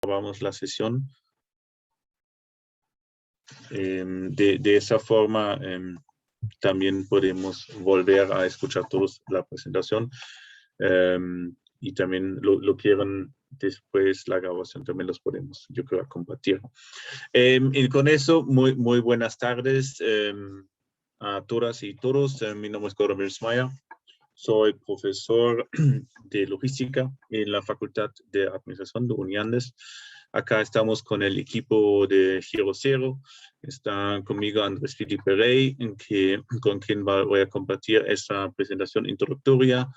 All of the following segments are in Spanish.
acabamos la sesión. De esa forma también podemos volver a escuchar todos la presentación y también lo quieren después la grabación también los podemos, yo creo, compartir. Y con eso, muy buenas tardes a todas y todos. Mi nombre es Gordon Meyer. Soy profesor de logística en la Facultad de Administración de Uniandes. Acá estamos con el equipo de Giro Cero. Está conmigo Andrés Felipe Rey, con quien voy a compartir esta presentación introductoria.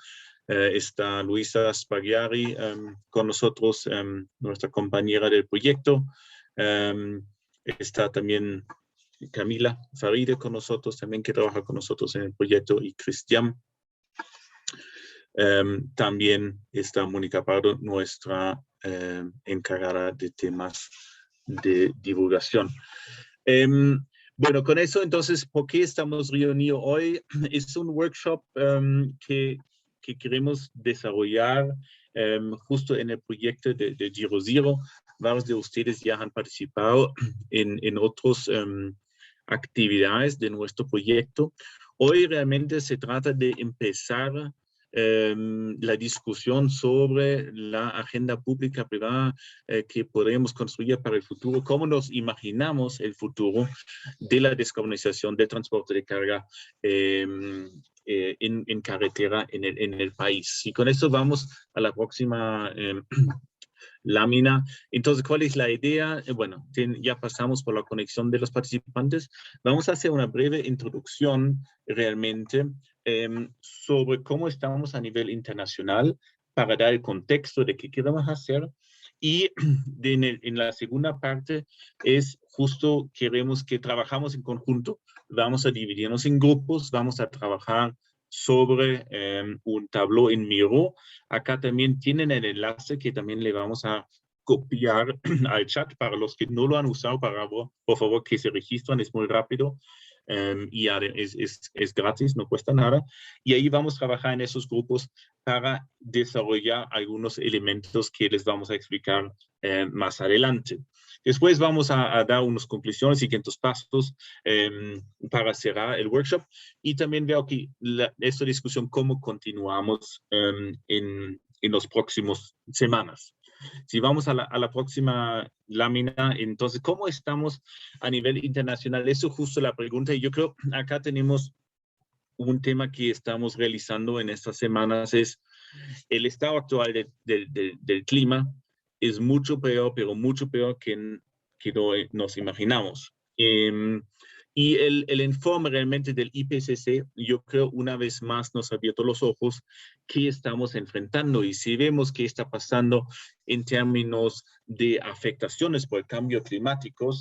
Está Luisa Spagliari con nosotros, nuestra compañera del proyecto. Está también Camila Faride con nosotros, también que trabaja con nosotros en el proyecto, y Cristian. También está Mónica Pardo, nuestra encargada de temas de divulgación. Bueno, con eso, entonces, ¿por qué estamos reunidos hoy? Es un workshop que queremos desarrollar justo en el proyecto de Giro Zero. Varios de ustedes ya han participado en otras actividades de nuestro proyecto. Hoy realmente se trata de empezar la discusión sobre la agenda pública privada que podremos construir para el futuro, cómo nos imaginamos el futuro de la descarbonización del transporte de carga en carretera en el país. Y con eso vamos a la próxima lámina. Entonces, ¿cuál es la idea? Bueno, ya pasamos por la conexión de los participantes. Vamos a hacer una breve introducción realmente sobre cómo estamos a nivel internacional para dar el contexto de qué queremos hacer. Y en la segunda parte es justo queremos que trabajamos en conjunto. Vamos a dividirnos en grupos, vamos a trabajar sobre un tablero en Miro. Acá también tienen el enlace que también le vamos a copiar al chat para los que no lo han usado, por favor que se registren, es muy rápido y es gratis, no cuesta nada. Y ahí vamos a trabajar en esos grupos para desarrollar algunos elementos que les vamos a explicar más adelante. Después vamos a dar unas conclusiones, siguientes pasos para cerrar el workshop. Y también veo que esta discusión, cómo continuamos en las próximas semanas. Si vamos a la próxima lámina, entonces, ¿cómo estamos a nivel internacional? Eso es justo la pregunta. Y yo creo que acá tenemos un tema que estamos realizando en estas semanas, es el estado actual del clima. Es mucho peor, pero mucho peor que nos imaginamos. Y el informe realmente del IPCC, yo creo una vez más nos ha abierto los ojos qué estamos enfrentando. Y si vemos qué está pasando en términos de afectaciones por el cambio climático,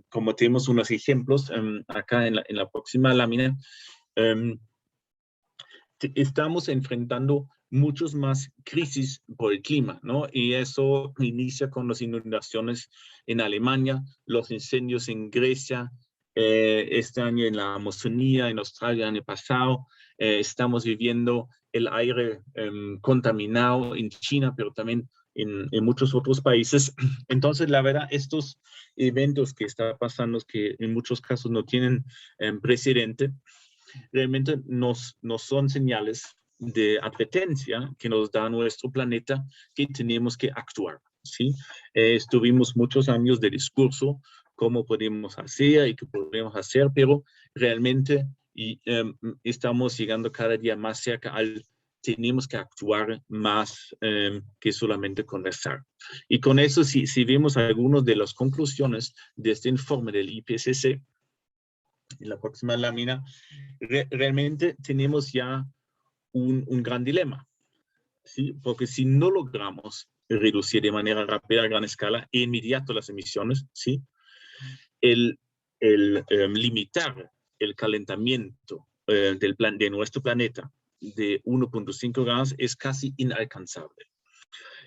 como tenemos unos ejemplos acá en la próxima lámina, estamos enfrentando muchos más crisis por el clima, ¿no? Y eso inicia con las inundaciones en Alemania, los incendios en Grecia, este año en la Amazonía, en Australia, el año pasado. Estamos viviendo el aire contaminado en China, pero también en muchos otros países. Entonces, la verdad, estos eventos que están pasando, que en muchos casos no tienen precedente, realmente nos son señales de advertencia que nos da nuestro planeta que tenemos que actuar, ¿sí? Estuvimos muchos años de discurso, cómo podemos hacer y qué podemos hacer, pero realmente estamos llegando cada día más cerca al tenemos que actuar más que solamente conversar. Y con eso, si vemos algunas de las conclusiones de este informe del IPCC, en la próxima lámina, realmente tenemos ya un gran dilema, ¿sí? Porque si no logramos reducir de manera rápida a gran escala e inmediato las emisiones, ¿sí? El limitar el calentamiento de nuestro planeta de 1.5 grados es casi inalcanzable.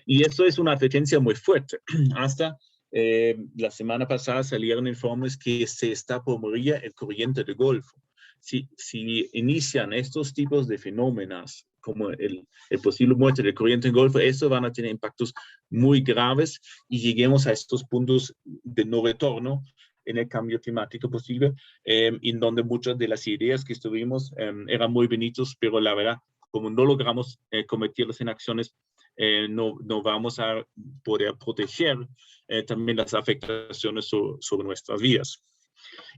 Y eso es una advertencia muy fuerte. Hasta la semana pasada salieron informes que se está por morir el corriente del Golfo. Si inician estos tipos de fenómenos como el posible muerte de corriente en Golfo, eso van a tener impactos muy graves y lleguemos a estos puntos de no retorno en el cambio climático posible, en donde muchas de las ideas que estuvimos eran muy bonitos, pero la verdad, como no logramos convertirlos en acciones, no vamos a poder proteger también las afectaciones sobre nuestras vidas.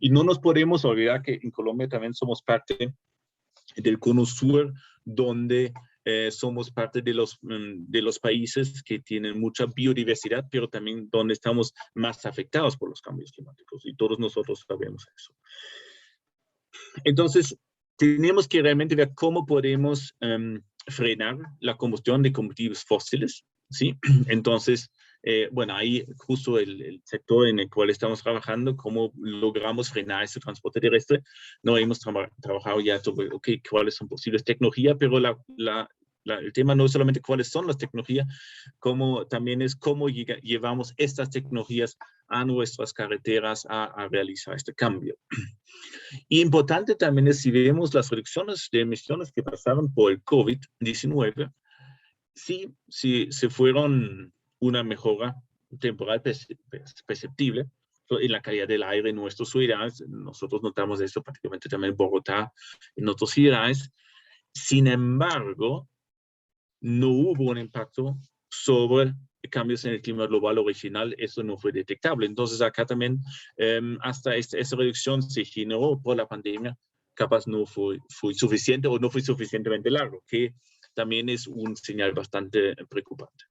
Y no nos podemos olvidar que en Colombia también somos parte del Cono Sur, donde somos parte de los países que tienen mucha biodiversidad, pero también donde estamos más afectados por los cambios climáticos, y todos nosotros sabemos eso. Entonces, tenemos que realmente ver cómo podemos frenar la combustión de combustibles fósiles, ¿sí? Entonces, bueno, ahí justo el sector en el cual estamos trabajando, cómo logramos frenar ese transporte terrestre. No hemos trabajado ya sobre, cuáles son posibles tecnologías, pero el tema no es solamente cuáles son las tecnologías, también es cómo llevamos estas tecnologías a nuestras carreteras a realizar este cambio. Y importante también es, si vemos las reducciones de emisiones que pasaron por el COVID-19, sí se fueron una mejora temporal perceptible en la calidad del aire en nuestras ciudades. Nosotros notamos eso prácticamente también en Bogotá, en otras ciudades. Sin embargo, no hubo un impacto sobre cambios en el clima global original, eso no fue detectable. Entonces acá también hasta esa reducción se generó por la pandemia, capaz no fue suficiente o no fue suficientemente largo, que también es un señal bastante preocupante.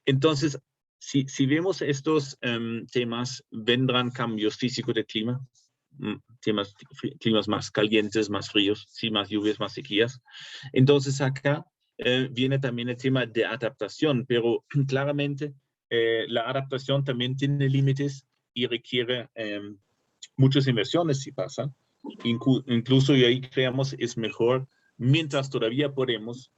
Entonces, si vemos estos temas, vendrán cambios físicos del clima, climas más calientes, más fríos, sí, más lluvias, más sequías. Entonces acá viene también el tema de adaptación, pero claramente la adaptación también tiene límites y requiere muchas inversiones si pasan. Incluso y ahí creemos es mejor, mientras todavía podemos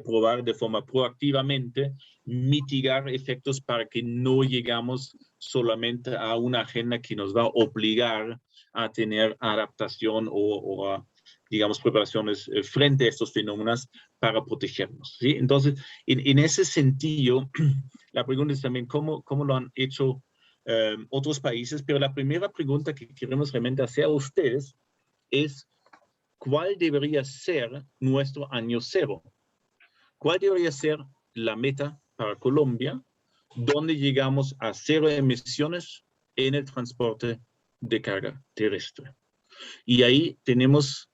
probar de forma proactivamente, mitigar efectos para que no llegamos solamente a una agenda que nos va a obligar a tener adaptación o a, digamos, preparaciones frente a estos fenómenos para protegernos, ¿sí? Entonces, en ese sentido, la pregunta es también cómo lo han hecho otros países, pero la primera pregunta que queremos realmente hacer a ustedes es, ¿cuál debería ser nuestro año cero? ¿Cuál debería ser la meta para Colombia, donde llegamos a cero emisiones en el transporte de carga terrestre? Y ahí tenemos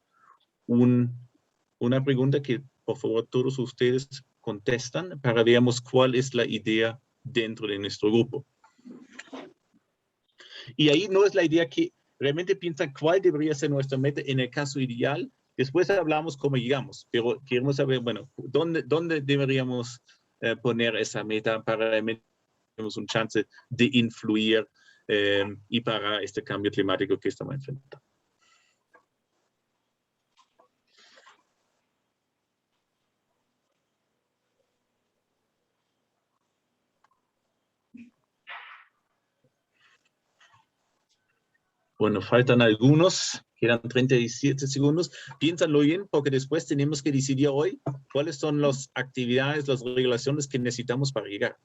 una pregunta que, por favor, todos ustedes contestan para veamos cuál es la idea dentro de nuestro grupo. Y ahí no es la idea que realmente piensan cuál debería ser nuestra meta en el caso ideal. Después hablamos cómo llegamos, pero queremos saber, bueno, ¿dónde deberíamos poner esa meta para realmente tener un chance de influir y para este cambio climático que estamos enfrentando? Bueno, faltan algunos, quedan 37 segundos. Piénsanlo bien, porque después tenemos que decidir hoy cuáles son las actividades, las regulaciones que necesitamos para llegar.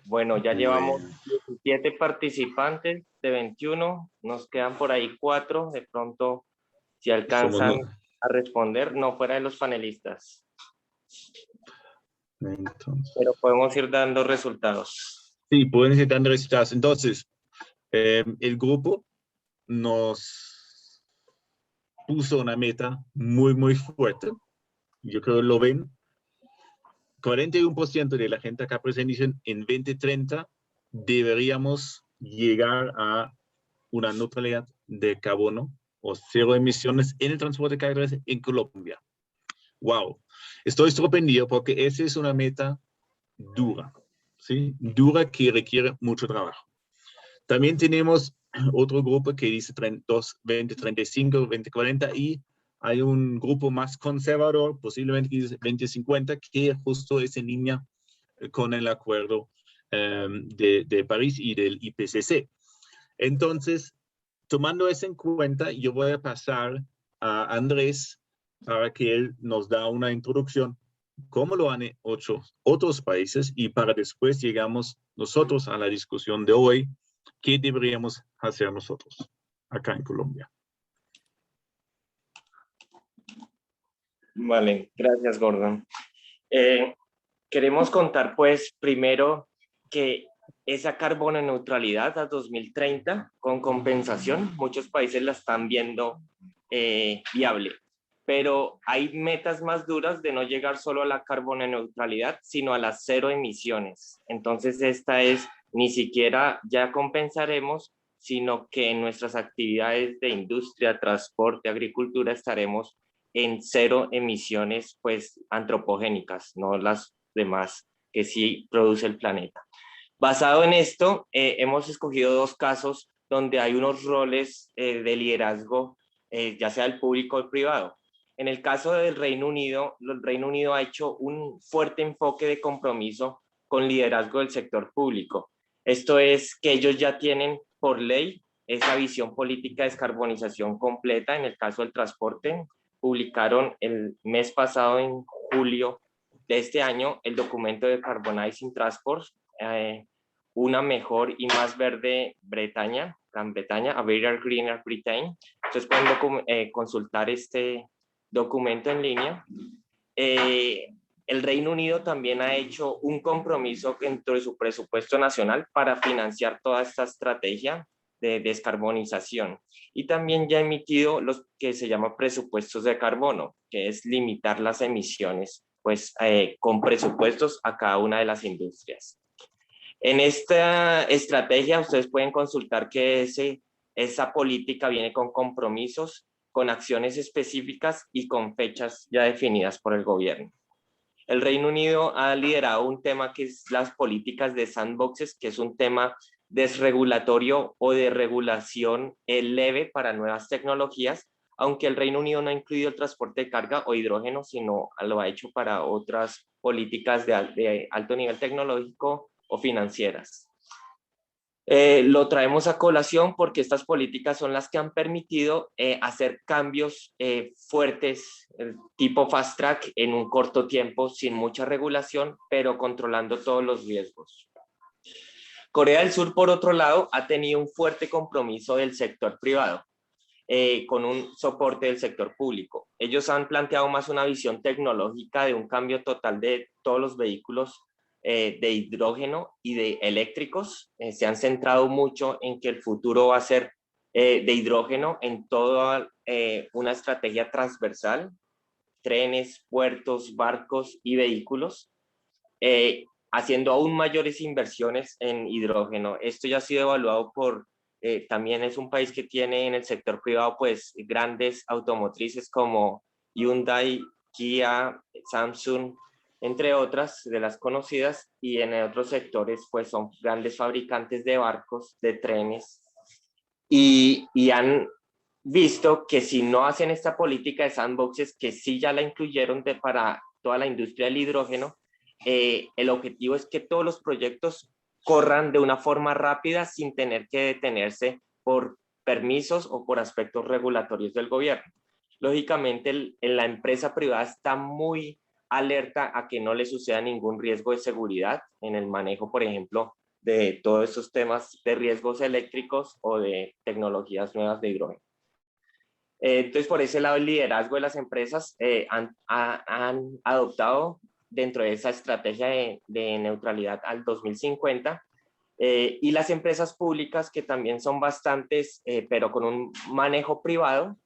Bueno, ya llevamos 17 participantes de 21, nos quedan por ahí 4, de pronto si alcanzan a responder, no fuera de los panelistas. Entonces, pero podemos ir dando resultados. Sí, pueden ir dando resultados. Entonces, el grupo nos puso una meta muy, muy fuerte. Yo creo que lo ven. 41% de la gente acá presente dicen en 2030 deberíamos llegar a una neutralidad de carbono o cero emisiones en el transporte de cargas en Colombia. Wow. Estoy sorprendido porque esa es una meta dura, ¿sí? Dura que requiere mucho trabajo. También tenemos otro grupo que dice 2035, 2040, y hay un grupo más conservador, posiblemente que dice 2050, que justo es en línea con el acuerdo de París y del IPCC. Entonces, tomando eso en cuenta, yo voy a pasar a Andrés para que él nos da una introducción, cómo lo han hecho otros países, y para después llegamos nosotros a la discusión de hoy, qué deberíamos hacer nosotros acá en Colombia. Vale, gracias, Gordon. Queremos contar, pues, primero que esa carbono neutralidad a 2030 con compensación, muchos países la están viendo viable, pero hay metas más duras de no llegar solo a la carbono neutralidad, sino a las 0 emisiones. Entonces, esta es, ni siquiera ya compensaremos, sino que en nuestras actividades de industria, transporte, agricultura estaremos en 0 emisiones, pues, antropogénicas, no las demás que sí produce el planeta. Basado en esto, hemos escogido 2 casos donde hay unos roles de liderazgo, ya sea el público o el privado. En el caso del Reino Unido, el Reino Unido ha hecho un fuerte enfoque de compromiso con liderazgo del sector público. Esto es que ellos ya tienen por ley esa visión política de descarbonización completa. En el caso del transporte, publicaron el mes pasado, en julio de este año, el documento de Decarbonizing Transport, una mejor y más verde Bretaña, Gran Bretaña, a Better Greener Britain. Entonces pueden consultar este documento en línea. El Reino Unido también ha hecho un compromiso dentro de su presupuesto nacional para financiar toda esta estrategia de descarbonización, y también ya ha emitido los que se llaman presupuestos de carbono, que es limitar las emisiones, pues con presupuestos a cada una de las industrias. En esta estrategia ustedes pueden consultar que esa política viene con compromisos, con acciones específicas y con fechas ya definidas por el gobierno. El Reino Unido ha liderado un tema que es las políticas de sandboxes, que es un tema desregulatorio o de regulación leve para nuevas tecnologías, aunque el Reino Unido no ha incluido el transporte de carga o hidrógeno, sino lo ha hecho para otras políticas de alto nivel tecnológico o financieras. Lo traemos a colación porque estas políticas son las que han permitido hacer cambios fuertes, tipo fast track, en un corto tiempo, sin mucha regulación, pero controlando todos los riesgos. Corea del Sur, por otro lado, ha tenido un fuerte compromiso del sector privado, con un soporte del sector público. Ellos han planteado más una visión tecnológica de un cambio total de todos los vehículos de hidrógeno y de eléctricos. Se han centrado mucho en que el futuro va a ser de hidrógeno en toda una estrategia transversal, trenes, puertos, barcos y vehículos, haciendo aún mayores inversiones en hidrógeno. Esto ya ha sido evaluado por, también es un país que tiene en el sector privado pues grandes automotrices como Hyundai, Kia, Samsung, entre otras de las conocidas, y en otros sectores pues son grandes fabricantes de barcos, de trenes, y han visto que si no hacen esta política de sandboxes, que sí ya la incluyeron para toda la industria del hidrógeno, el objetivo es que todos los proyectos corran de una forma rápida sin tener que detenerse por permisos o por aspectos regulatorios del gobierno. Lógicamente, la empresa privada está muy alerta a que no le suceda ningún riesgo de seguridad en el manejo, por ejemplo, de todos esos temas de riesgos eléctricos o de tecnologías nuevas de hidrógeno. Entonces, por ese lado, el liderazgo de las empresas han adoptado dentro de esa estrategia de neutralidad al 2050, y las empresas públicas, que también son bastantes, pero con un manejo privado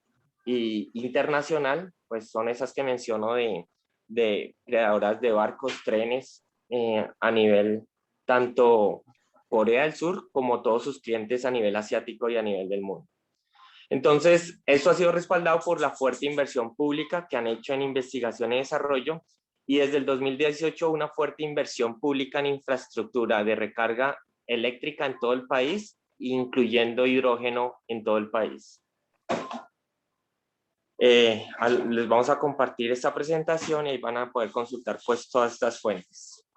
e internacional, pues son esas que menciono de creadoras de barcos, trenes, a nivel tanto Corea del Sur como todos sus clientes a nivel asiático y a nivel del mundo. Entonces, esto ha sido respaldado por la fuerte inversión pública que han hecho en investigación y desarrollo, y desde el 2018 una fuerte inversión pública en infraestructura de recarga eléctrica en todo el país incluyendo hidrógeno en todo el país. Les vamos a compartir esta presentación y ahí van a poder consultar pues todas estas fuentes.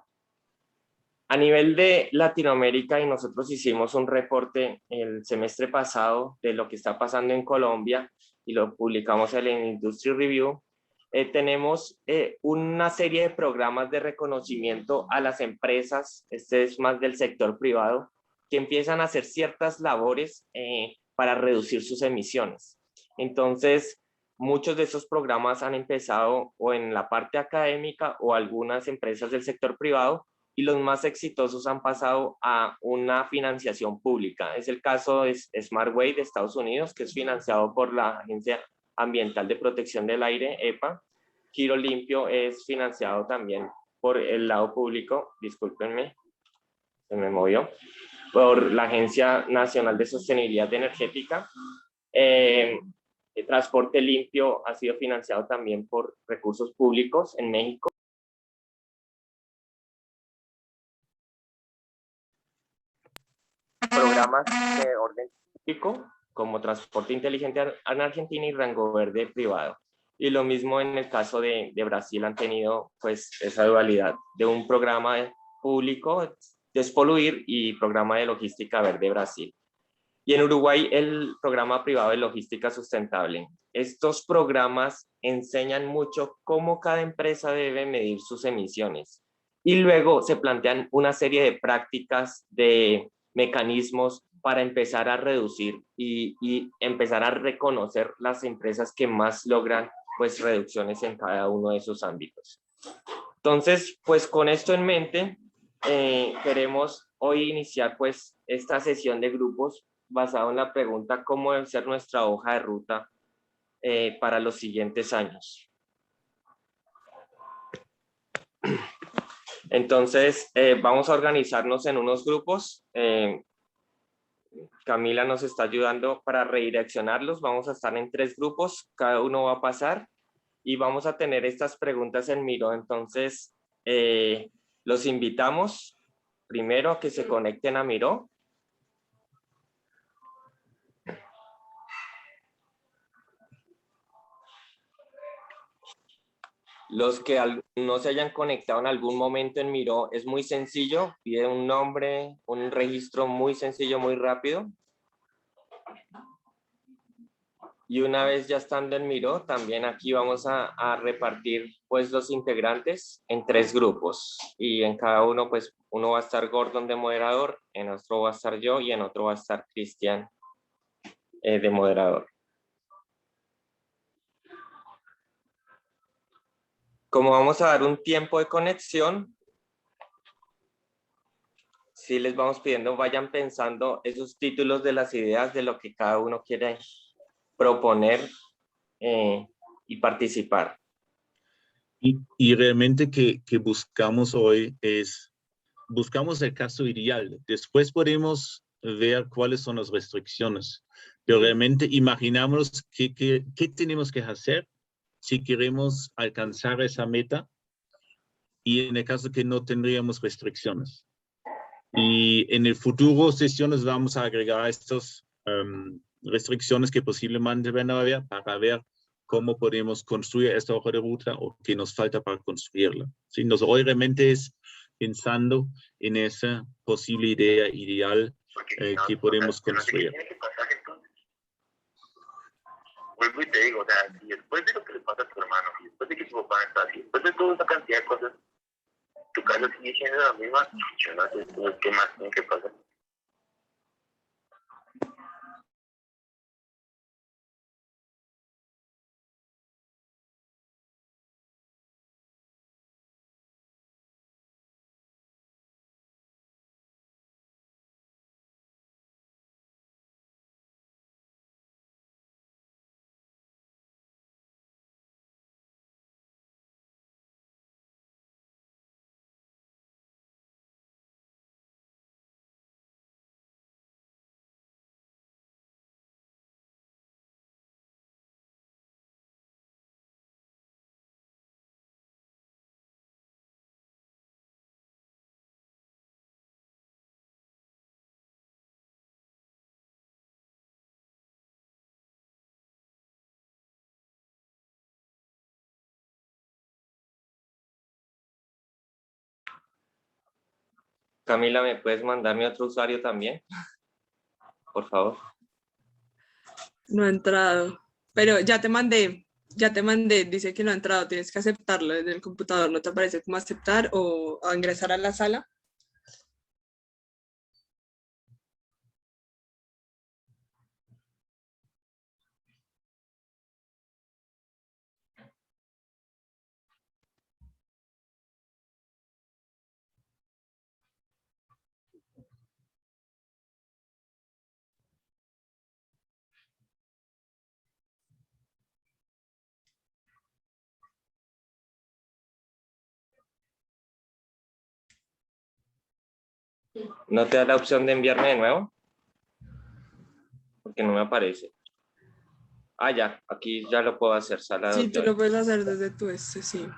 A nivel de Latinoamérica, y nosotros hicimos un reporte el semestre pasado de lo que está pasando en Colombia y lo publicamos en el Industry Review, tenemos una serie de programas de reconocimiento a las empresas, este es más del sector privado, que empiezan a hacer ciertas labores para reducir sus emisiones. Entonces, muchos de esos programas han empezado o en la parte académica o algunas empresas del sector privado, y los más exitosos han pasado a una financiación pública. Es el caso de SmartWay de Estados Unidos, que es financiado por la Agencia Ambiental de Protección del Aire, EPA. Giro Limpio es financiado también por el lado público, discúlpenme, se me movió, por la Agencia Nacional de Sostenibilidad Energética. El transporte limpio ha sido financiado también por recursos públicos en México. Programas de orden público como transporte inteligente en Argentina y rango verde privado. Y lo mismo en el caso de Brasil, han tenido pues esa dualidad de un programa público, Despoluir, y programa de logística verde Brasil. Y en Uruguay el programa privado de logística sustentable. Estos programas enseñan mucho cómo cada empresa debe medir sus emisiones. Y luego se plantean una serie de prácticas, de mecanismos para empezar a reducir y empezar a reconocer las empresas que más logran pues reducciones en cada uno de esos ámbitos. Entonces, pues con esto en mente, queremos hoy iniciar pues esta sesión de grupos basado en la pregunta cómo debe ser nuestra hoja de ruta para los siguientes años. Entonces, vamos a organizarnos en unos grupos. Camila nos está ayudando para redireccionarlos. Vamos a estar en 3 grupos, cada uno va a pasar y vamos a tener estas preguntas en Miro. Entonces, los invitamos primero a que se conecten a Miro. Los que no se hayan conectado en algún momento en Miro, es muy sencillo, pide un nombre, un registro muy sencillo, muy rápido. Y una vez ya estando en Miro, también aquí vamos a repartir pues los integrantes en 3 grupos. Y en cada uno pues uno va a estar Gordon de moderador, en otro va a estar yo y en otro va a estar Cristian de moderador. Como vamos a dar un tiempo de conexión, sí les vamos pidiendo vayan pensando esos títulos de las ideas de lo que cada uno quiere proponer y participar. Y realmente que buscamos hoy es, buscamos el caso ideal. Después podemos ver cuáles son las restricciones. Pero realmente imaginamos qué tenemos que hacer si queremos alcanzar esa meta y en el caso que no tendríamos restricciones. Y en el futuro sesiones vamos a agregar estas restricciones que posiblemente van a haber para ver cómo podemos construir esta hoja de ruta o qué nos falta para construirla. ¿Sí? Nos hoy realmente es pensando en esa posible idea ideal que podemos construir. Vuelvo y te digo, o sea, si después de lo que le pasa a tu hermano, y después de que tu papá está así, después de toda esa cantidad de cosas, tu casa sigue siendo la misma, yo no sé qué más tiene que pasar. Camila, ¿me puedes mandar mi otro usuario también? Por favor. No ha entrado. Pero ya te mandé, dice que no ha entrado, tienes que aceptarlo desde el computador, ¿no te aparece como aceptar o a ingresar a la sala? ¿No te da la opción de enviarme de nuevo? Porque no me aparece. Ah, ya, aquí ya lo puedo hacer, sala Sí, tú join. lo puedes hacer desde tu sí.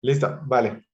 Listo, vale.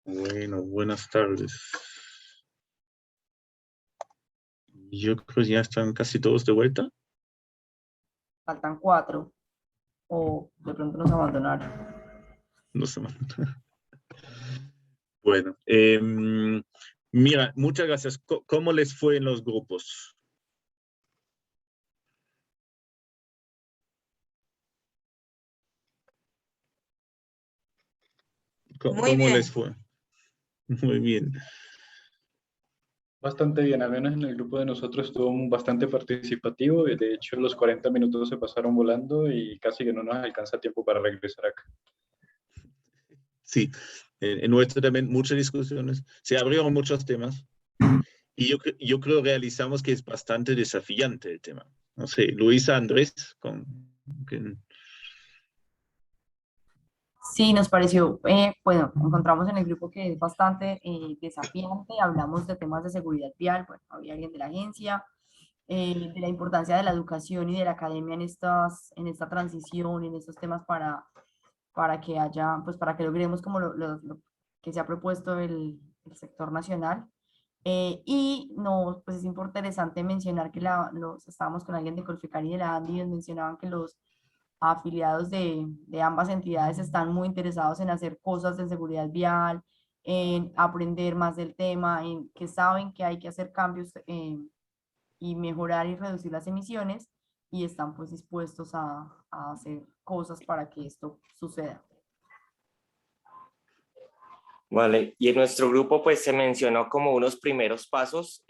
Bueno, buenas tardes. Yo creo que ya están casi todos de vuelta. Faltan 4 o de pronto nos abandonaron. No sé. Bueno, mira, muchas gracias. ¿Cómo les fue en los grupos? Muy ¿Cómo bien. les fue? Muy bien. Bastante bien, al menos en el grupo de nosotros estuvo bastante participativo y de hecho los 40 minutos se pasaron volando y casi que no nos alcanza tiempo para regresar acá. Sí, en nuestro también muchas discusiones, se abrieron muchos temas y yo creo realizamos que es bastante desafiante el tema. No sé, Luisa, Andrés, Sí, nos pareció, bueno, encontramos en el grupo que es bastante desafiante, hablamos de temas de seguridad vial, bueno, había alguien de la agencia, de la importancia de la educación y de la academia en esta transición, en estos temas para que haya, pues para que logremos como lo que se ha propuesto el sector nacional. Y no, pues es interesante mencionar que estábamos con alguien de Colfecar y de la ANDI, y mencionaban que los afiliados de ambas entidades están muy interesados en hacer cosas de seguridad vial, en aprender más del tema, en que saben que hay que hacer cambios y mejorar y reducir las emisiones y están pues dispuestos a hacer cosas para que esto suceda. Vale, y en nuestro grupo pues se mencionó como unos primeros pasos,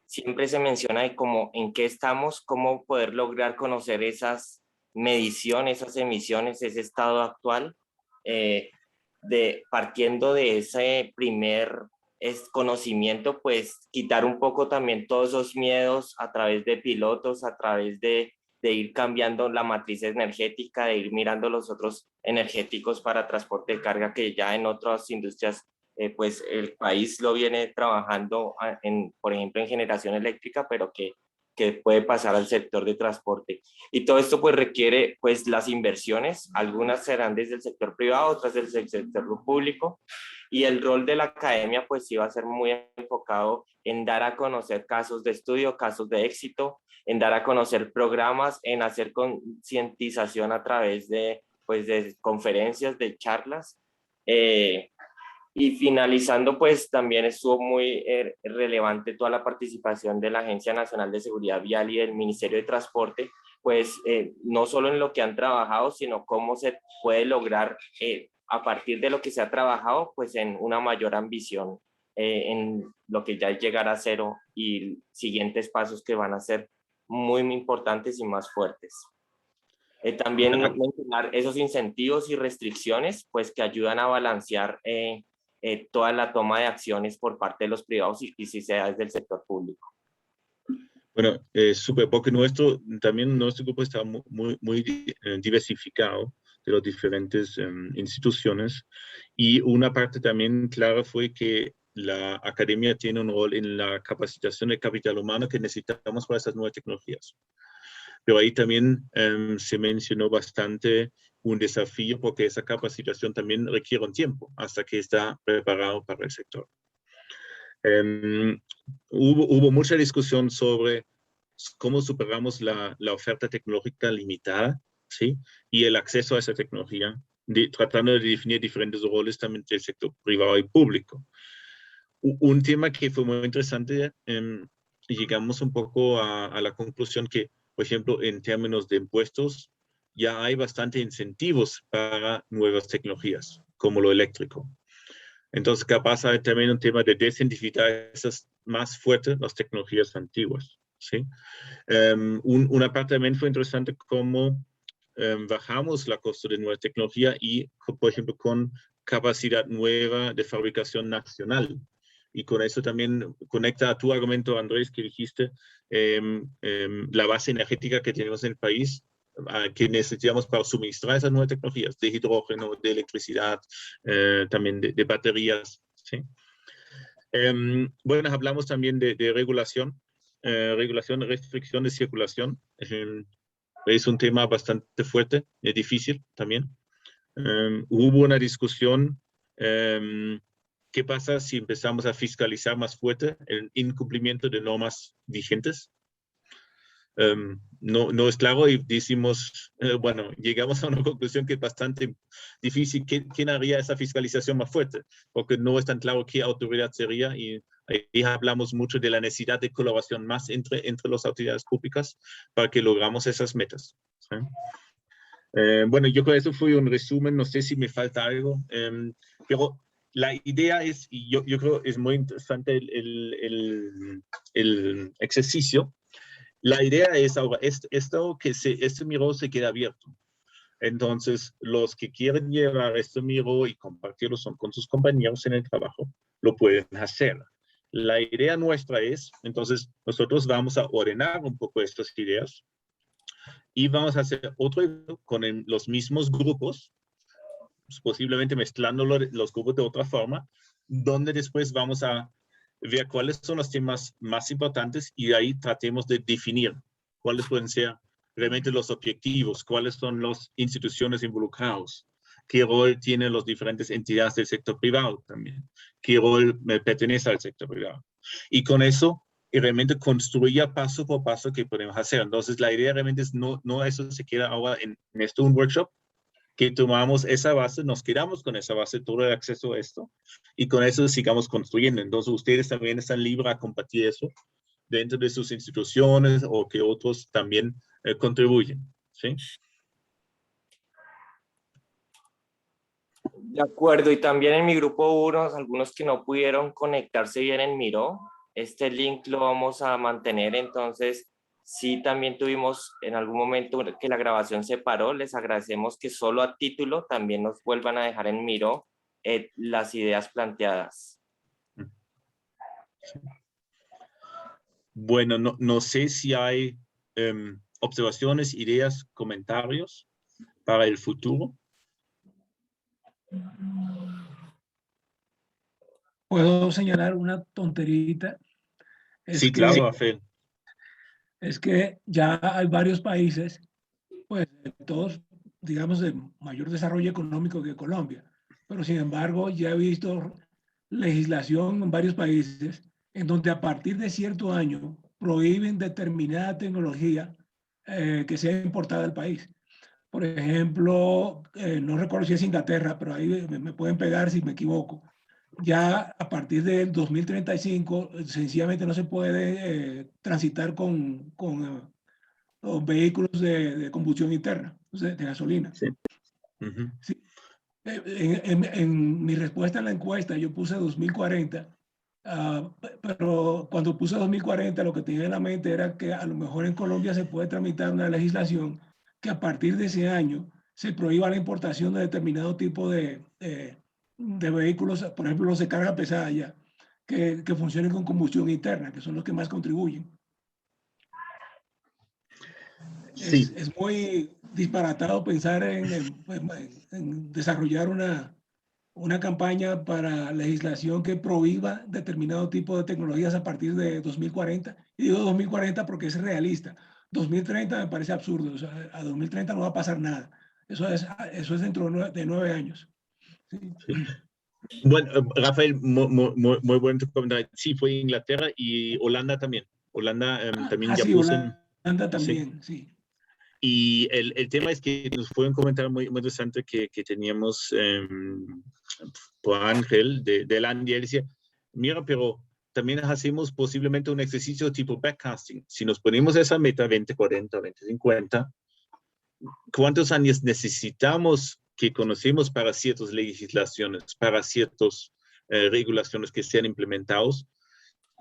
siempre se menciona de cómo en qué estamos, cómo poder lograr conocer esas mediciones, esas emisiones, ese estado actual, partiendo de ese primer conocimiento, pues quitar un poco también todos esos miedos a través de pilotos, a través de ir cambiando la matriz energética, de ir mirando los otros energéticos para transporte de carga que ya en otras industrias, pues el país lo viene trabajando, por ejemplo, en generación eléctrica, pero que puede pasar al sector de transporte. Y todo esto pues requiere pues las inversiones, algunas serán desde el sector privado, otras desde el sector público, y el rol de la academia pues sí va a ser muy enfocado en dar a conocer casos de estudio, casos de éxito, en dar a conocer programas, en hacer concientización a través de, pues, de conferencias, de charlas. Y finalizando, pues también estuvo muy relevante toda la participación de la Agencia Nacional de Seguridad Vial y del Ministerio de Transporte, pues no solo en lo que han trabajado, sino cómo se puede lograr a partir de lo que se ha trabajado, pues en una mayor ambición en lo que ya es llegar a cero y siguientes pasos que van a ser muy importantes y más fuertes. También mencionar esos incentivos y restricciones, pues que ayudan a balancear toda la toma de acciones por parte de los privados y si sea desde el sector público. Bueno, súper, porque también nuestro grupo está muy diversificado de las diferentes instituciones y una parte también clara fue que la academia tiene un rol en la capacitación del capital humano que necesitamos para esas nuevas tecnologías. Pero ahí también se mencionó bastante un desafío porque esa capacitación también requiere un tiempo hasta que está preparado para el sector. Hubo mucha discusión sobre cómo superamos la oferta tecnológica limitada, ¿sí? Y el acceso a esa tecnología, tratando de definir diferentes roles también del sector privado y público. Un tema que fue muy interesante, llegamos un poco a la conclusión que, por ejemplo, en términos de impuestos, ya hay bastante incentivos para nuevas tecnologías, como lo eléctrico. Entonces, capaz hay también un tema de desincentivar esas más fuertes, las tecnologías antiguas, ¿sí? Una parte también fue interesante cómo bajamos la costo de nueva tecnología y, por ejemplo, con capacidad nueva de fabricación nacional. Y con eso también conecta a tu argumento, Andrés, que dijiste, la base energética que tenemos en el país, que necesitamos para suministrar esas nuevas tecnologías de hidrógeno, de electricidad, también de baterías. ¿Sí? Bueno, hablamos también de regulación, restricción de circulación. Es un tema bastante fuerte, difícil también. Hubo una discusión ¿qué pasa si empezamos a fiscalizar más fuerte el incumplimiento de normas vigentes? No es claro y decimos, bueno, llegamos a una conclusión que es bastante difícil. ¿Quién haría esa fiscalización más fuerte? Porque no es tan claro qué autoridad sería y ahí hablamos mucho de la necesidad de colaboración más entre las autoridades públicas para que logramos esas metas. ¿Sí? Bueno, yo creo que eso fue un resumen, no sé si me falta algo, pero la idea es, y yo creo es muy interesante el ejercicio. La idea es ahora, este Miro se queda abierto. Entonces, los que quieren llevar este Miro y compartirlo con sus compañeros en el trabajo, lo pueden hacer. La idea nuestra es, entonces, nosotros vamos a ordenar un poco estas ideas y vamos a hacer otro con los mismos grupos, posiblemente mezclando los grupos de otra forma, donde después vamos a ver cuáles son los temas más importantes y de ahí tratemos de definir cuáles pueden ser realmente los objetivos, cuáles son las instituciones involucradas, qué rol tienen las diferentes entidades del sector privado también, qué rol pertenece al sector privado. Y con eso, realmente construir paso por paso qué podemos hacer. Entonces, la idea realmente es no eso se queda ahora en esto un workshop, que tomamos esa base, nos quedamos con esa base, todo el acceso a esto, y con eso sigamos construyendo. Entonces, ustedes también están libres a compartir eso dentro de sus instituciones o que otros también contribuyen. ¿Sí? De acuerdo, y también en mi grupo hubo algunos que no pudieron conectarse bien en Miro. Este link lo vamos a mantener, entonces sí también tuvimos en algún momento que la grabación se paró. Les agradecemos que solo a título también nos vuelvan a dejar en Miro las ideas planteadas. Bueno, no sé si hay observaciones, ideas, comentarios para el futuro. ¿Puedo señalar una tonterita? Sí, claro, Rafael. Es que ya hay varios países, pues todos, digamos, de mayor desarrollo económico que Colombia, pero sin embargo ya he visto legislación en varios países en donde a partir de cierto año prohíben determinada tecnología que sea importada al país. Por ejemplo, no recuerdo si es Inglaterra, pero ahí me pueden pegar si me equivoco. Ya a partir del 2035, sencillamente no se puede transitar con los vehículos de combustión interna, de gasolina. Sí. Uh-huh. Sí. En mi respuesta a la encuesta yo puse 2040, pero cuando puse 2040 lo que tenía en la mente era que a lo mejor en Colombia se puede tramitar una legislación que a partir de ese año se prohíba la importación de determinado tipo de vehículos, por ejemplo los de carga pesada ya, que funcionen con combustión interna, que son los que más contribuyen. Sí. Es muy disparatado pensar en desarrollar una campaña para legislación que prohíba determinado tipo de tecnologías a partir de 2040. Y digo 2040 porque es realista. 2030 me parece absurdo. O sea, a 2030 no va a pasar nada. Eso es dentro de 9 años. Sí. Sí. Bueno, Rafael, muy buen tu comentario. Sí, fue Inglaterra y Holanda también. Holanda también ya sí, puso. Holanda también, sí. Y el tema es que nos fue un comentario muy interesante que teníamos por Ángel de la Andy. Él decía, mira, pero también hacemos posiblemente un ejercicio tipo backcasting. Si nos ponemos esa meta 2040, 2050, ¿cuántos años necesitamos que conocemos para ciertas legislaciones, para ciertas regulaciones que sean implementados?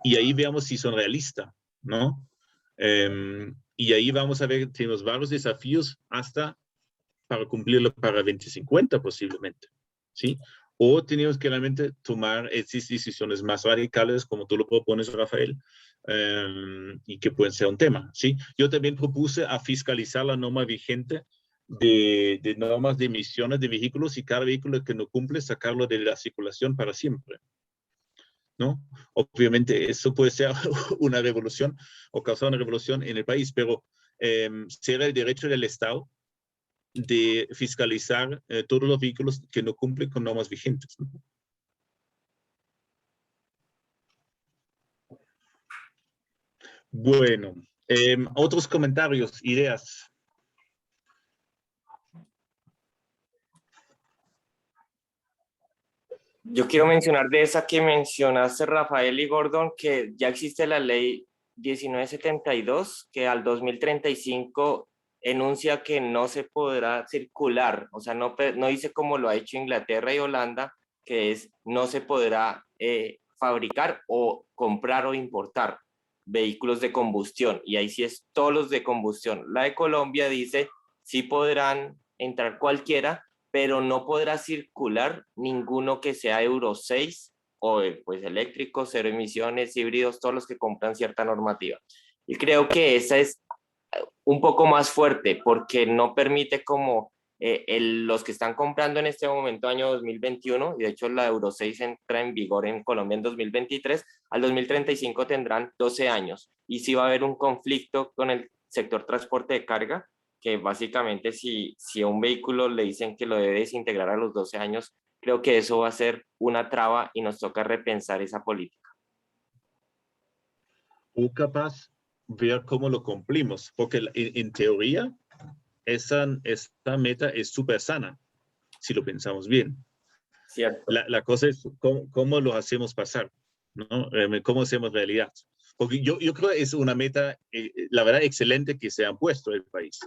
Y ahí veamos si son realistas, ¿no? Y ahí vamos a ver, tenemos varios desafíos hasta para cumplirlo para 2050 posiblemente, ¿sí? O tenemos que realmente tomar esas decisiones más radicales, como tú lo propones, Rafael, y que pueden ser un tema, ¿sí? Yo también propuse a fiscalizar la norma vigente de normas de emisiones de vehículos y cada vehículo que no cumple, sacarlo de la circulación para siempre, ¿no? Obviamente eso puede ser una revolución o causar una revolución en el país, pero será el derecho del Estado de fiscalizar todos los vehículos que no cumplen con normas vigentes, ¿no? Bueno, otros comentarios, ideas. Yo quiero mencionar de esa que mencionaste, Rafael y Gordon, que ya existe la ley 1972, que al 2035 enuncia que no se podrá circular, o sea, no dice como lo ha hecho Inglaterra y Holanda, que es no se podrá fabricar o comprar o importar vehículos de combustión, y ahí sí es todos los de combustión. La de Colombia dice sí podrán entrar cualquiera, pero no podrá circular ninguno que sea Euro 6 o pues eléctricos, cero emisiones, híbridos, todos los que cumplan cierta normativa. Y creo que esa es un poco más fuerte porque no permite como los que están comprando en este momento año 2021, y de hecho la Euro 6 entra en vigor en Colombia en 2023, al 2035 tendrán 12 años y sí va a haber un conflicto con el sector transporte de carga, que básicamente si a un vehículo le dicen que lo debe desintegrar a los 12 años, creo que eso va a ser una traba y nos toca repensar esa política. O capaz ver cómo lo cumplimos, porque en teoría esta meta es súper sana, si lo pensamos bien. Cierto. La cosa es cómo lo hacemos pasar, ¿no? Cómo hacemos realidad. Porque yo creo que es una meta, la verdad, excelente que se han puesto en el país.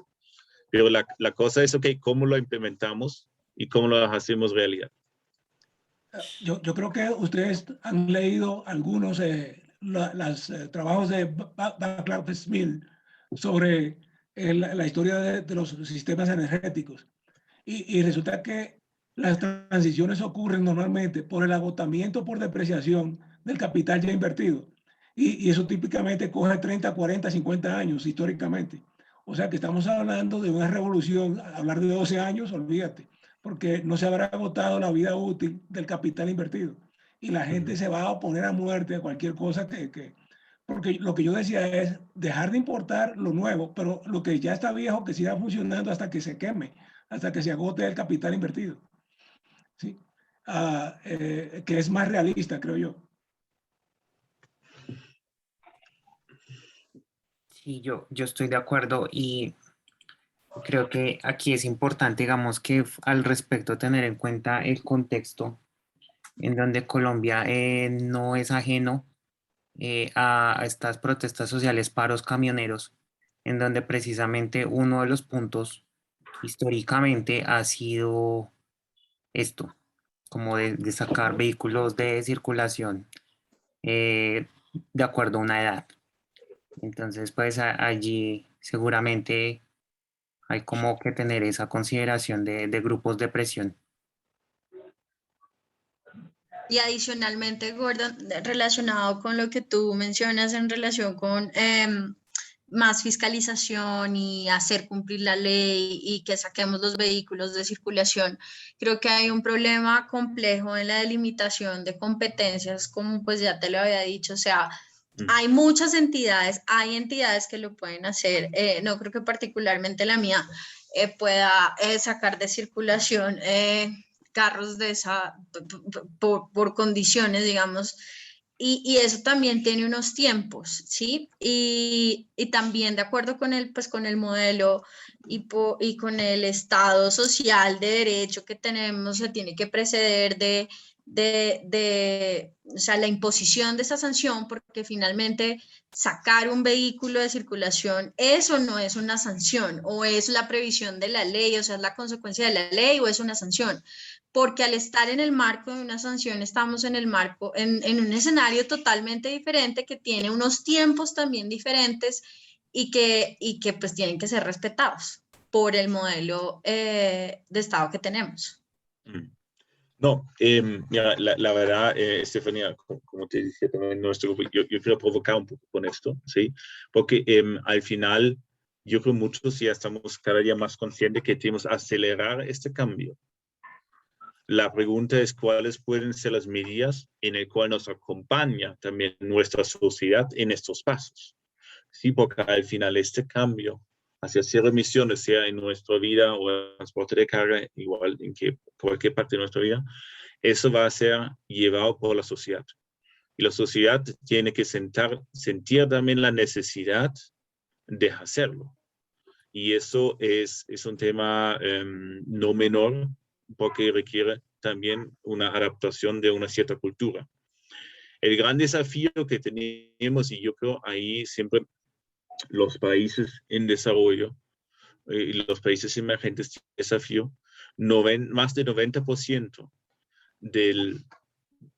Pero la cosa es, ok, ¿cómo lo implementamos y cómo lo hacemos realidad? Yo creo que ustedes han leído algunos trabajos de Václav Smil sobre la historia de los sistemas energéticos. Y resulta que las transiciones ocurren normalmente por el agotamiento por depreciación del capital ya invertido. Y eso típicamente coge 30, 40, 50 años históricamente. O sea que estamos hablando de una revolución, hablar de 12 años, olvídate, porque no se habrá agotado la vida útil del capital invertido. Y la gente se va a oponer a muerte a cualquier cosa porque lo que yo decía es dejar de importar lo nuevo, pero lo que ya está viejo que siga funcionando hasta que se queme, hasta que se agote el capital invertido. ¿Sí? Que es más realista, creo yo. Sí, yo estoy de acuerdo y creo que aquí es importante, digamos, que al respecto tener en cuenta el contexto en donde Colombia no es ajeno a estas protestas sociales, paros camioneros, en donde precisamente uno de los puntos históricamente ha sido esto, como de sacar vehículos de circulación de acuerdo a una edad. Entonces, pues allí seguramente hay como que tener esa consideración de grupos de presión. Y adicionalmente, Gordon, relacionado con lo que tú mencionas en relación con más fiscalización y hacer cumplir la ley y que saquemos los vehículos de circulación, creo que hay un problema complejo en la delimitación de competencias, como pues ya te lo había dicho, o sea, hay muchas entidades, hay entidades que lo pueden hacer, no creo que particularmente la mía pueda sacar de circulación carros de esa, por condiciones, digamos, y eso también tiene unos tiempos, ¿sí? Y también de acuerdo con pues, con el modelo y con el estado social de derecho que tenemos, se tiene que preceder o sea, la imposición de esa sanción, porque finalmente sacar un vehículo de circulación, eso no es una sanción, o es la previsión de la ley, o sea, es la consecuencia de la ley, o es una sanción, porque al estar en el marco de una sanción, estamos en el marco, en un escenario totalmente diferente, que tiene unos tiempos también diferentes, y que pues tienen que ser respetados por el modelo de Estado que tenemos. No, la verdad, Estefanía, como te dije también, nuestro grupo, yo quiero provocar un poco con esto, ¿sí? Porque al final, yo creo muchos ya estamos cada día más conscientes que tenemos que acelerar este cambio. La pregunta es cuáles pueden ser las medidas en las cuales nos acompaña también nuestra sociedad en estos pasos. Sí, porque al final este cambio hacia cero emisiones, sea en nuestra vida o en el transporte de carga, igual en cualquier parte de nuestra vida, eso va a ser llevado por la sociedad. Y la sociedad tiene que sentir también la necesidad de hacerlo. Y eso es un tema no menor, porque requiere también una adaptación de una cierta cultura. El gran desafío que tenemos, y yo creo ahí siempre los países en desarrollo y los países emergentes tienen desafío, más del 90% de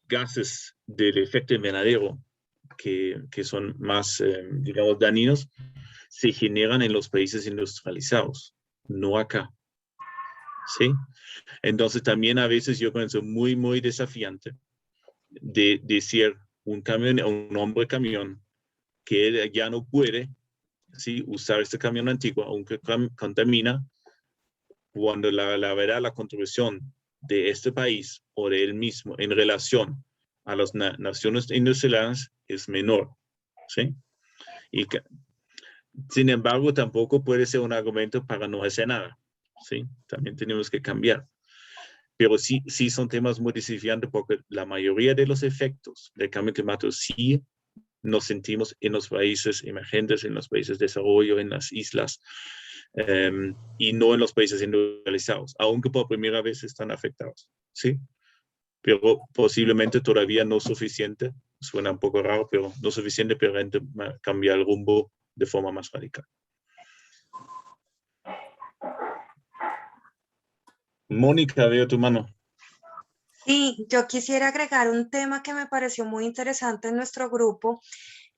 gases del efecto invernadero que son más, digamos, dañinos, se generan en los países industrializados, no acá. ¿Sí? Entonces también a veces yo pienso muy, muy desafiante de decir un hombre camión que ya no puede, ¿sí?, usar este camión antiguo, aunque contamina, cuando la verdad la contribución de este país o de él mismo en relación a las naciones industriales es menor. ¿Sí? Y sin embargo, tampoco puede ser un argumento para no hacer nada. ¿Sí? También tenemos que cambiar. Pero sí son temas muy desafiantes porque la mayoría de los efectos del cambio climático sí nos sentimos en los países emergentes, en los países de desarrollo, en las islas, y no en los países industrializados, aunque por primera vez están afectados. ¿Sí? Pero posiblemente todavía no suficiente, suena un poco raro, pero no suficiente para cambiar el rumbo de forma más radical. Mónica, veo tu mano. Sí, yo quisiera agregar un tema que me pareció muy interesante en nuestro grupo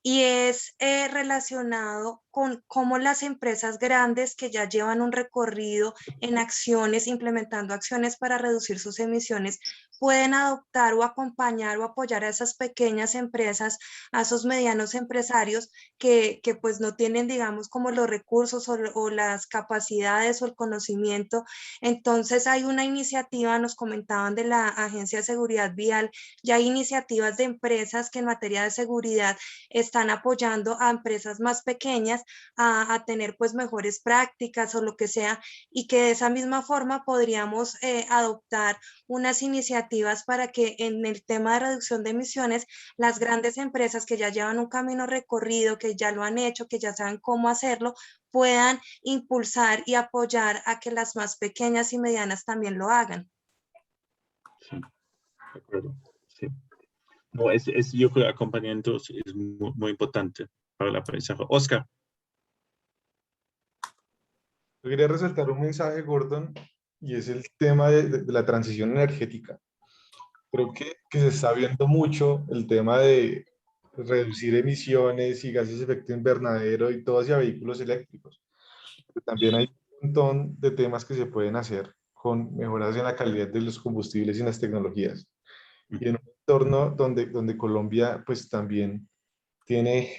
y es relacionado con cómo las empresas grandes que ya llevan un recorrido en acciones, implementando acciones para reducir sus emisiones, pueden adoptar o acompañar o apoyar a esas pequeñas empresas, a esos medianos empresarios que pues no tienen, digamos, como los recursos o las capacidades o el conocimiento. Entonces hay una iniciativa, nos comentaban de la Agencia de Seguridad Vial, ya hay iniciativas de empresas que en materia de seguridad están apoyando a empresas más pequeñas a tener pues mejores prácticas o lo que sea, y que de esa misma forma podríamos adoptar unas iniciativas para que en el tema de reducción de emisiones, las grandes empresas que ya llevan un camino recorrido, que ya lo han hecho, que ya saben cómo hacerlo, puedan impulsar y apoyar a que las más pequeñas y medianas también lo hagan. Sí, de acuerdo. Sí. No, yo creo que el acompañamiento es muy, muy importante para el aprendizaje. Oscar. Yo quería resaltar un mensaje, Gordon, y es el tema de la transición energética. Creo que se está viendo mucho el tema de reducir emisiones y gases de efecto invernadero y todo hacia vehículos eléctricos. Pero también hay un montón de temas que se pueden hacer con mejoras en la calidad de los combustibles y en las tecnologías. Y en un entorno donde Colombia pues también tiene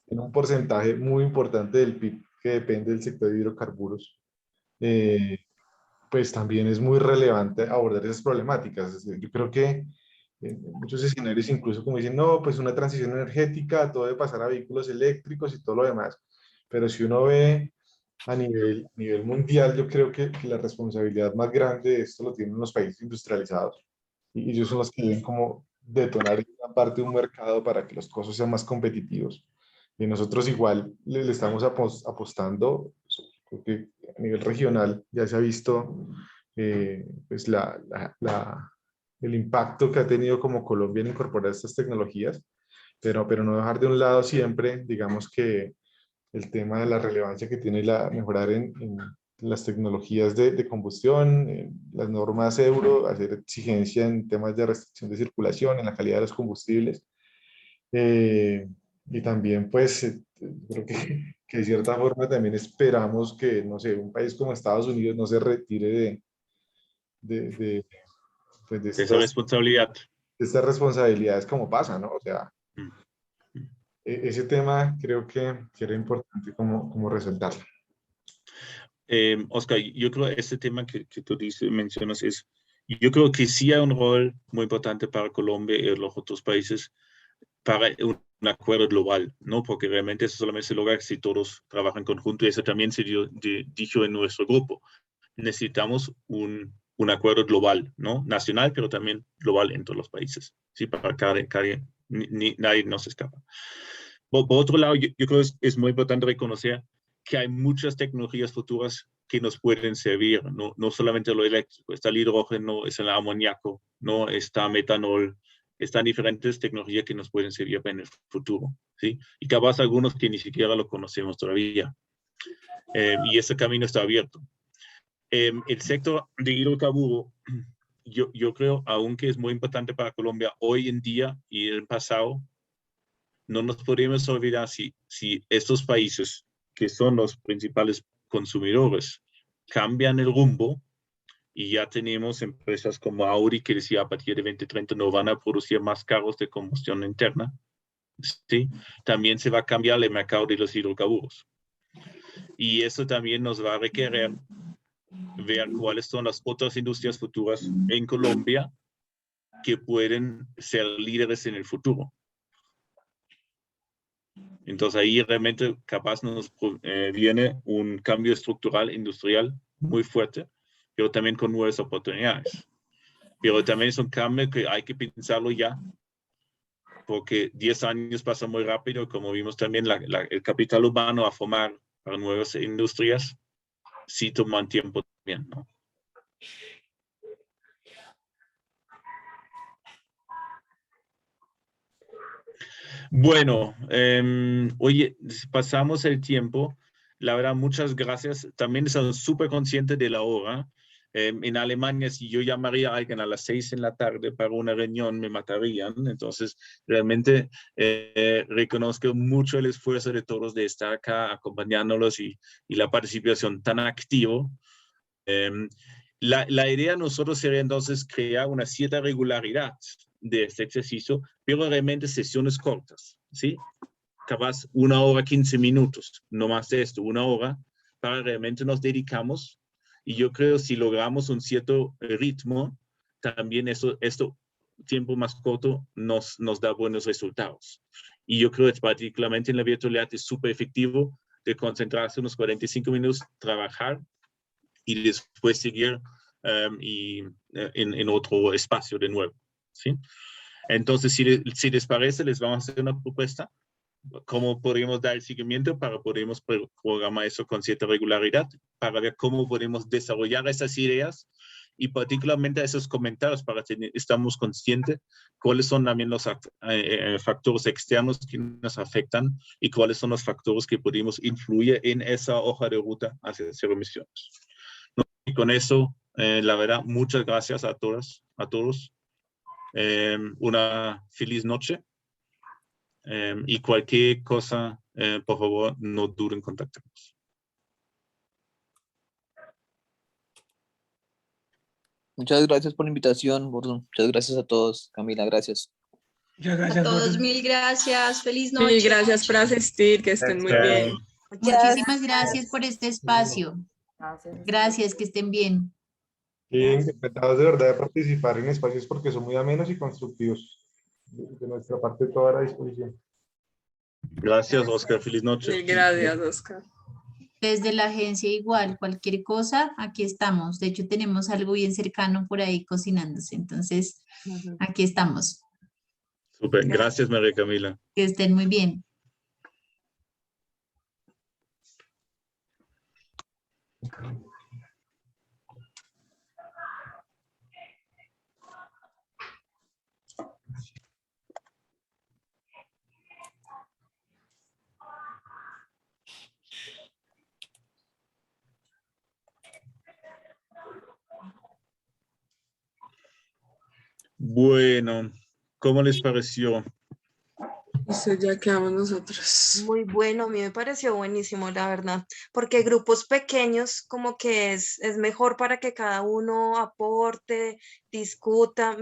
un porcentaje muy importante del PIB que depende del sector de hidrocarburos, pues también es muy relevante abordar esas problemáticas. Yo creo que en muchos escenarios incluso como dicen, no, pues una transición energética, todo debe pasar a vehículos eléctricos y todo lo demás. Pero si uno ve a nivel mundial, yo creo que la responsabilidad más grande de esto lo tienen los países industrializados. Y ellos son los que deben como detonar una parte de un mercado para que los costos sean más competitivos. Y nosotros igual le estamos apostando, porque a nivel regional ya se ha visto pues el impacto que ha tenido como Colombia en incorporar estas tecnologías, pero no dejar de un lado siempre, digamos que el tema de la relevancia que tiene mejorar en las tecnologías de combustión, en las normas Euro, hacer exigencia en temas de restricción de circulación, en la calidad de los combustibles. Y también, pues, creo que de cierta forma también esperamos que, no sé, un país como Estados Unidos no se retire de esa responsabilidad. De estas responsabilidades como pasa, ¿no? O sea, ese tema creo que era importante como resaltarlo. Oscar, yo creo que este tema que tú mencionas yo creo que sí hay un rol muy importante para Colombia y los otros países para un acuerdo global, ¿no? Porque realmente eso solamente se logra si todos trabajan en conjunto, y eso también se dijo en nuestro grupo. Necesitamos un un acuerdo global, ¿no? Nacional, pero también global entre los países, ¿sí? Para que nadie nos escapa. Por otro lado, yo creo que es muy importante reconocer que hay muchas tecnologías futuras que nos pueden servir, no solamente lo eléctrico, está el hidrógeno, está el amoníaco, ¿no? Está metanol, están diferentes tecnologías que nos pueden servir en el futuro, ¿sí? Y capaz algunos que ni siquiera lo conocemos todavía. Y ese camino está abierto. El sector de hidrocarburo, yo creo, aunque es muy importante para Colombia hoy en día y en el pasado, no nos podemos olvidar si estos países, que son los principales consumidores, cambian el rumbo y ya tenemos empresas como Audi que decía a partir de 2030 no van a producir más carros de combustión interna, ¿sí? También se va a cambiar el mercado de los hidrocarburos. Y eso también nos va a requerir ver cuáles son las otras industrias futuras en Colombia que pueden ser líderes en el futuro. Entonces ahí realmente capaz nos viene un cambio estructural industrial muy fuerte, pero también con nuevas oportunidades. Pero también es un cambio que hay que pensarlo ya, porque 10 años pasan muy rápido, como vimos también el capital humano a formar para nuevas industrias, sí toman tiempo también, ¿no? Bueno, oye, pasamos el tiempo. La verdad, muchas gracias. También estamos súper conscientes de la hora. En Alemania, si yo llamaría a alguien a las 6 en la tarde para una reunión, me matarían. Entonces, realmente reconozco mucho el esfuerzo de todos de estar acá acompañándolos y la participación tan activa. La idea de nosotros sería entonces crear una cierta regularidad de este ejercicio, pero realmente sesiones cortas, ¿sí? Capaz 1 hora, 15 minutos, no más de esto, 1 hora, para realmente nos dedicamos. Y yo creo si logramos un cierto ritmo, también esto tiempo más corto nos da buenos resultados. Y yo creo que particularmente en la virtualidad es súper efectivo de concentrarse unos 45 minutos, trabajar y después seguir en otro espacio de nuevo, ¿sí? Entonces, si les parece, les vamos a hacer una propuesta. ¿Cómo podríamos dar el seguimiento para podemos programar eso con cierta regularidad? Para ver cómo podemos desarrollar esas ideas y particularmente esos comentarios para que estamos conscientes cuáles son también los factores externos que nos afectan y cuáles son los factores que podemos influir en esa hoja de ruta hacia cero emisiones. Y con eso, la verdad, muchas gracias a todas, a todos. Una feliz noche. Y cualquier cosa, por favor, no duden en contactarnos. Muchas gracias por la invitación, Gordon. Muchas gracias a todos. Camila, gracias. Muchas gracias, a todos, Gordon. mil gracias. Feliz noche. Mil gracias por asistir, que estén muy bien. Muchísimas gracias por este espacio. Gracias, que estén bien. Bien, encantados de verdad de participar en espacios porque son muy amenos y constructivos. De nuestra parte, toda la disposición. Gracias, Oscar. Feliz noche. Mil gracias, Oscar. Desde la agencia igual, cualquier cosa, aquí estamos. De hecho, tenemos algo bien cercano por ahí cocinándose. Entonces, aquí estamos. Súper. Gracias, María Camila. Que estén muy bien. Bueno, ¿cómo les pareció? Eso ya quedamos nosotros. Muy bueno, a mí me pareció buenísimo, la verdad, porque grupos pequeños como que es mejor para que cada uno aporte, discuta.